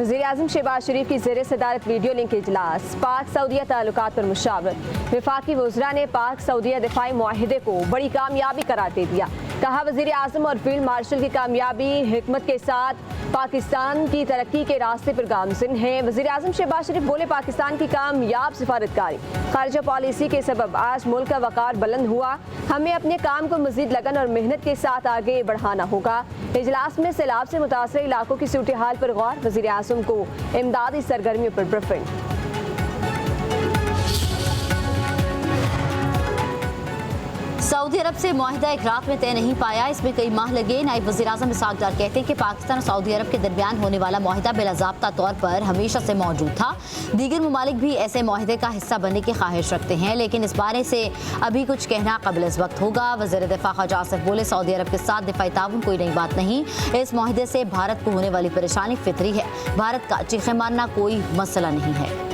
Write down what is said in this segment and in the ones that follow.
वज़ीर-ए-आज़म शहबाज शरीफ की ज़ेर सदारत वीडियो लिंक इजलास, पाक सऊदीया ताल्लुकात पर मुशावरत। वफाकी वज़रा ने पाक सऊदीया दिफाई मुआहिदे को बड़ी कामयाबी करार दे दिया। कहा वज़ीर-ए-आज़म और फील्ड मार्शल की कामयाबी हिकमत के साथ पाकिस्तान की तरक्की के रास्ते पर गामज़िन है। वज़ीर-ए-आज़म शहबाज शरीफ बोले, पाकिस्तान की कामयाब सिफारतकारी खारिजा पॉलिसी के सबब आज मुल्क का वक़ार बुलंद हुआ। हमें अपने काम को मज़ीद लगन और मेहनत के साथ आगे बढ़ाना होगा। इजलास में सैलाब से मुतासर इलाकों की सूरत हाल पर गौर। वज़ीर-ए-आज़म को इमदादी सरगर्मियों पर ब्रीफिंग। सऊदी अरब से मुआहिदा एक रात में तय नहीं पाया, इसमें कई माह लगे। नायब वज़ीर-ए-आज़म इसहाक डार कहते हैं कि पाकिस्तान और सऊदी अरब के दरमियान होने वाला मुआहिदा बिलाज़ाब्ता तौर पर हमेशा से मौजूद था। दीगर ममालिक भी ऐसे मुआहिदे का हिस्सा बनने की ख्वाहिश रखते हैं, लेकिन इस बारे से अभी कुछ कहना कबिल इस वक्त होगा। वज़ीर दिफा ख्वाजा आसिफ बोले, सऊदी अरब के साथ दिफाई ताउन कोई नई बात नहीं। इस मुआहिदे से भारत को होने वाली परेशानी फितरी है। भारत का चीखे मारना कोई मसला नहीं है।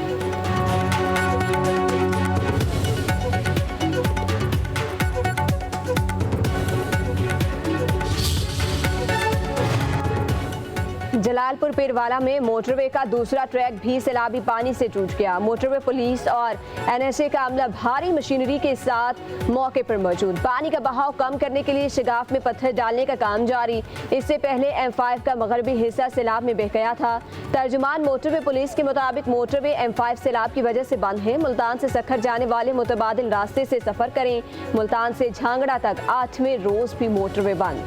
जलालपुर पीरवाला में मोटरवे का दूसरा ट्रैक भी सैलाबी पानी से टूट गया। मोटरवे पुलिस और एनएसए का अमला भारी मशीनरी के साथ मौके पर मौजूद। पानी का बहाव कम करने के लिए शिगाफ में पत्थर डालने का काम जारी। इससे पहले M5 का मगरबी हिस्सा सैलाब में बह गया था। तर्जुमान मोटरवे पुलिस के मुताबिक मोटरवे M5 सैलाब की वजह से बंद है। मुल्तान से सखर जाने वाले मुतबादिल रास्ते से सफर करें। मुल्तान से झांगड़ा तक 8वें रोज भी मोटरवे बंद।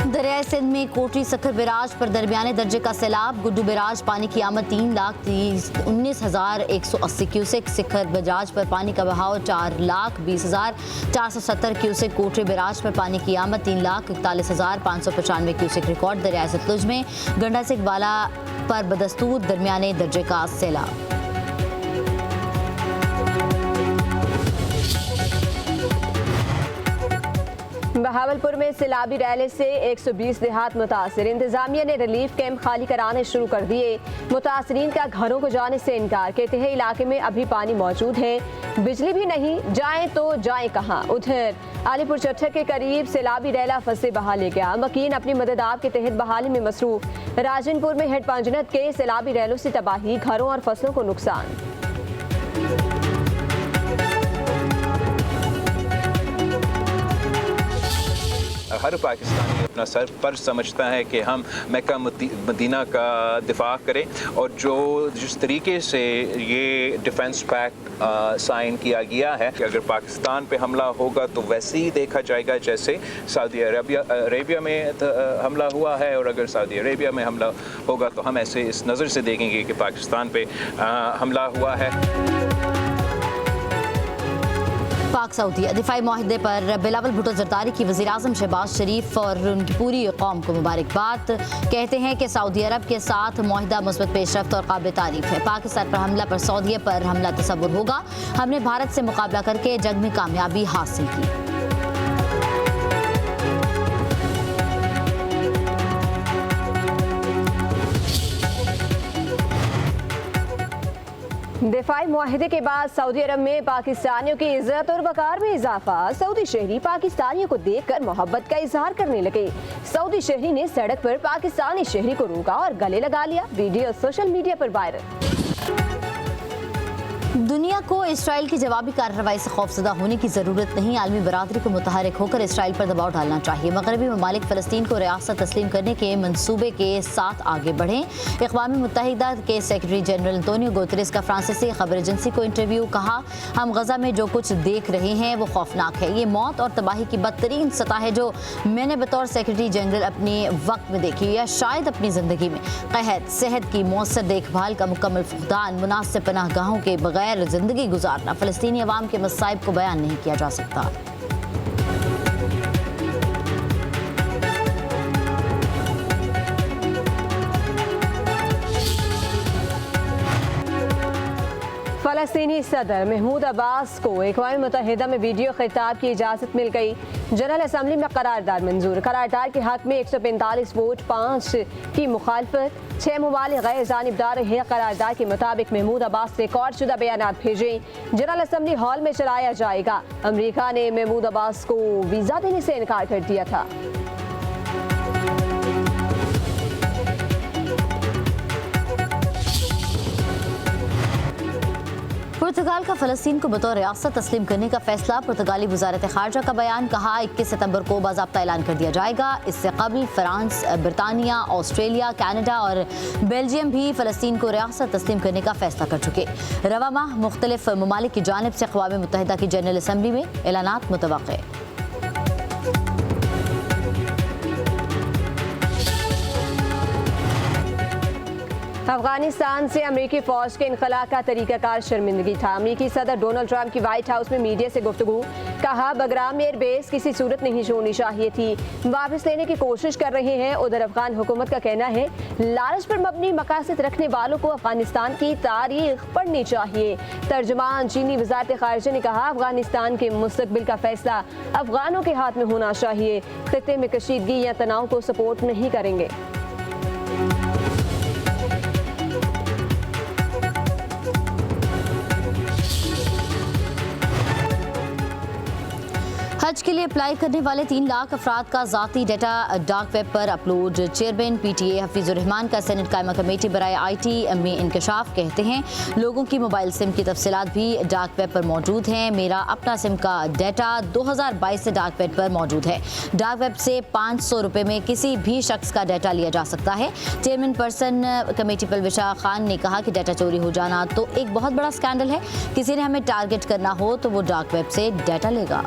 दरियाए सिंध में कोटरी सखर बिराज पर दरमियाने दर्जे का सैलाब। गुड्डू बिराज पानी की आमद 3,19,180 क्यूसेक। सिखर बिराज पर पानी का बहाव 4,20,470 क्यूसेक। कोटरी बिराज पर पानी की आमद 3,41,595 क्यूसेक रिकॉर्ड। दरियाए सतलुज में गंडा से इकबाला पर बदस्तूर दरमियाने दर्जे का सैलाब। बहावलपुर में सैलाबी रैली से 120 देहात मुतासर। इंतजामिया ने रिलीफ कैंप खाली कराने शुरू कर दिए। मुतासरीन का घरों को जाने से इनकार, कहते हैं इलाके में अभी पानी मौजूद है, बिजली भी नहीं, जाएं तो जाएं कहां। उधर आलीपुर चट्ठर के करीब सैलाबी रैला फंसे बहा ले गया। मकीन अपनी मदद आप के तहत बहाली में मसरूफ। राजनपुर में हेड पंजनत के सैलाबी रैलों से तबाही, घरों और फसलों को नुकसान। हर पाकिस्तानी अपना सर पर समझता है कि हम मक्का मदीना का दिफा करें, और जिस तरीके से ये डिफेंस पैक्ट साइन किया गया है कि अगर पाकिस्तान पे हमला होगा तो वैसे ही देखा जाएगा जैसे सऊदी अरेबिया में हमला हुआ है, और अगर सऊदी अरेबिया में हमला होगा तो हम ऐसे इस नज़र से देखेंगे कि पाकिस्तान पे हमला हुआ है। पाक सऊदीया दिफाई मुआहिदे पर बिलावल भुट्टो जरदारी की वज़ीर-ए-आज़म शहबाज शरीफ और उनकी पूरी कौम को मुबारकबाद। कहते हैं कि सऊदी अरब के साथ मुआहिदा मुस्बत पेशरफ्त और काबिल तारीफ है। पाकिस्तान पर हमला पर सऊदीया पर हमला तसव्वुर होगा। हमने भारत से मुकाबला करके जंग में कामयाबी हासिल की। दिफाई मुआहिदे के बाद सऊदी अरब में पाकिस्तानियों की इज्जत और वकार में इजाफा। सऊदी शहरी पाकिस्तानियों को देखकर मोहब्बत का इजहार करने लगे। सऊदी शहरी ने सड़क पर पाकिस्तानी शहरी को रोका और गले लगा लिया। वीडियो सोशल मीडिया पर वायरल। दुनिया को इसराइल की जवाबी कार्रवाई से खौफजदा होने की ज़रूरत नहीं। आलमी बरादरी को मुतहरिक होकर इसराइल पर दबाव डालना चाहिए। मगरबी ममालिक फ़लस्तीन को रियासत तस्लीम करने के मनसूबे के साथ आगे बढ़ें। अक़वाम मुत्तहिदा के सेक्रेटरी जनरल एंटोनियो गुतेरेस का फ्रांसीसी खबर एजेंसी को इंटरव्यू। कहा, हम गजा में जो कुछ देख रहे हैं वो खौफनाक है। ये मौत और तबाही की बदतरीन सतह है जो मैंने बतौर सेक्रेटरी जनरल अपने वक्त में देखी या शायद अपनी ज़िंदगी में। क़हत, सेहत की मौसर देखभाल का मुकम्मल फुक़दान, मुनासिब पनाहगाहों के बगैर जिंदगी गुजारना फ़लस्तीनी अवाम के मसाइब को बयान नहीं किया जा सकता। फ़लस्तीनी सदर महमूद अब्बास को अक़वाम मुत्तहिदा में वीडियो खिताब की इजाज़त मिल गई। जनरल असम्बली में करारदाद मंजूर। करारदाद के हक में 145 वोट 5 की मुखालफत। 6 ममालिक गैर जानिबदार रहे। करारदाद के मुताबिक महमूद अब्बास रिकॉर्ड शुदा बयानात भेजें जनरल असम्बली हॉल में चलाया जाएगा। अमरीका ने महमूद अब्बास को वीज़ा देने से इनकार कर दिया था। पुर्तगाल का फ़लस्तीन को बतौर रियासत तस्लीम करने का फैसला। पुर्तगाली वज़ारत ख़ारजा का बयान। कहा 21 सितंबर को बाज़ाब्ता ऐलान कर दिया जाएगा। इससे कबल फ्रांस, बरतानिया, ऑस्ट्रेलिया, कनाडा और बेल्जियम भी फ़लस्तीन को रियासत तस्लीम करने का फैसला कर चुके। रवा माह मुख्तलिफ ममालिक की जानिब से अक़वाम मुत्तहिदा की जनरल असम्बली में ऐलानात मुतवक्के। अफगानिस्तान से अमरीकी फौज के इनखला का तरीक़ाकार शर्मिंदगी था। अमरीकी सदर डोनाल्ड ट्रंप की व्हाइट हाउस में मीडिया से गुफ्तगू। कहा बगराम एयरबेस किसी सूरत नहीं छोड़नी चाहिए थी, वापस लेने की कोशिश कर रहे हैं। उधर अफगान हुकूमत का कहना है लालच पर मबनी मकासद रखने वालों को अफगानिस्तान की तारीख पढ़नी चाहिए। तर्जुमान चीनी वज़ारत ख़ारिजा ने कहा अफगानिस्तान के मुस्तकबिल का फैसला अफगानों के हाथ में होना चाहिए। खित्ते में कशीदगी या तनाव को सपोर्ट नहीं करेंगे। हज के लिए अप्लाई करने वाले 3 लाख अफराद का ज़ाती डाटा डार्क वेब पर upload. Chairman PTA Hafeezur Rahman का सेनेट कायमा कमेटी बराए IT में इंकशाफ। कहते हैं लोगों की मोबाइल सिम की तफसीलात भी डार्क वेब पर मौजूद हैं। मेरा अपना सिम का डाटा 2022 से डार्क वेब पर मौजूद है। डार्क वेब से 500 रुपये में किसी भी शख्स का डाटा लिया जा सकता है। चेयरमैन पर्सन कमेटी पलविशा खान ने कहा कि डाटा चोरी हो जाना तो एक बहुत बड़ा स्कैंडल है। किसी ने हमें टारगेट करना हो तो वो डार्क वेब से डाटा लेगा।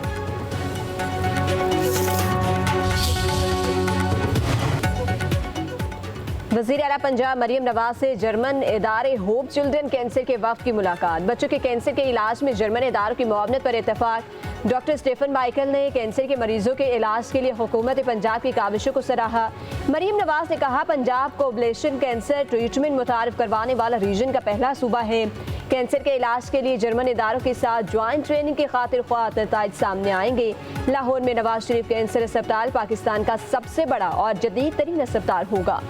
वज़ीर आला पंजाब मरियम नवाज से जर्मन इदारे होप चिल्ड्रन कैंसर के वफ़द की मुलाकात। बच्चों के कैंसर के इलाज में जर्मन इदारों की मुआवनत पर इत्तफाक। डॉक्टर स्टीफन माइकल ने कैंसर के मरीजों के इलाज के लिए हुकूमत पंजाब की काविशों को सराहा। मरियम नवाज ने कहा पंजाब को ओबलेशन कैंसर ट्रीटमेंट मुतारिफ करवाने वाला रीजन का पहला सूबा है। कैंसर के इलाज के लिए जर्मन इदारों के साथ ज्वाइंट ट्रेनिंग की खातिर ख्वाह नताइज सामने आएंगे। लाहौर में नवाज शरीफ कैंसर अस्पताल पाकिस्तान का सबसे बड़ा और जदीद तरीन अस्पताल होगा।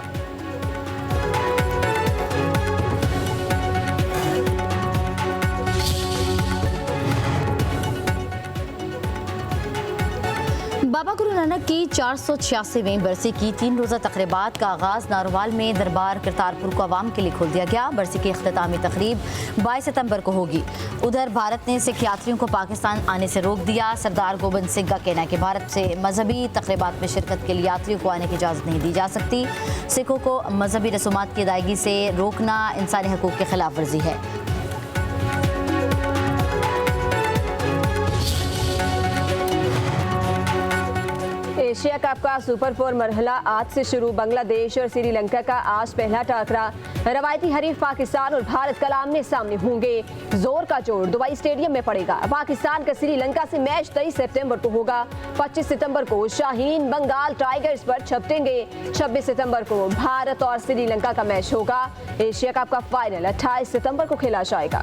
बाबा गुरु नानक की 486वीं बरसी की 3 रोज़ा तकरीबात का आगाज़ नारोवाल में दरबार करतारपुर को आवाम के लिए खोल दिया गया। बरसी की इख्तितामी तकरीब 22 सितंबर को होगी। उधर भारत ने सिख यात्रियों को पाकिस्तान आने से रोक दिया। सरदार गोबिंद सिंह का कहना है कि भारत से मजहबी तकरीबात में शिरकत के लिए यात्रियों को आने की इजाज़त नहीं दी जा सकती। सिखों को मजहबी रसूमात की अदायगी से रोकना इंसानी हकूक़ की खिलाफ वर्जी है। एशिया कप का सुपर 4 मरहला आज से शुरू। बांग्लादेश और श्रीलंका का आज पहला टाकरा। रवायती हरीफ पाकिस्तान और भारत कल आमने सामने होंगे। जोर का जोर दुबई स्टेडियम में पड़ेगा। पाकिस्तान का श्रीलंका से मैच 23 सितंबर को होगा। 25 सितंबर को शाहीन बंगाल टाइगर्स पर झपटेंगे। 26 सितंबर को भारत और श्रीलंका का मैच होगा। एशिया कप का फाइनल 28 सितंबर को खेला जाएगा।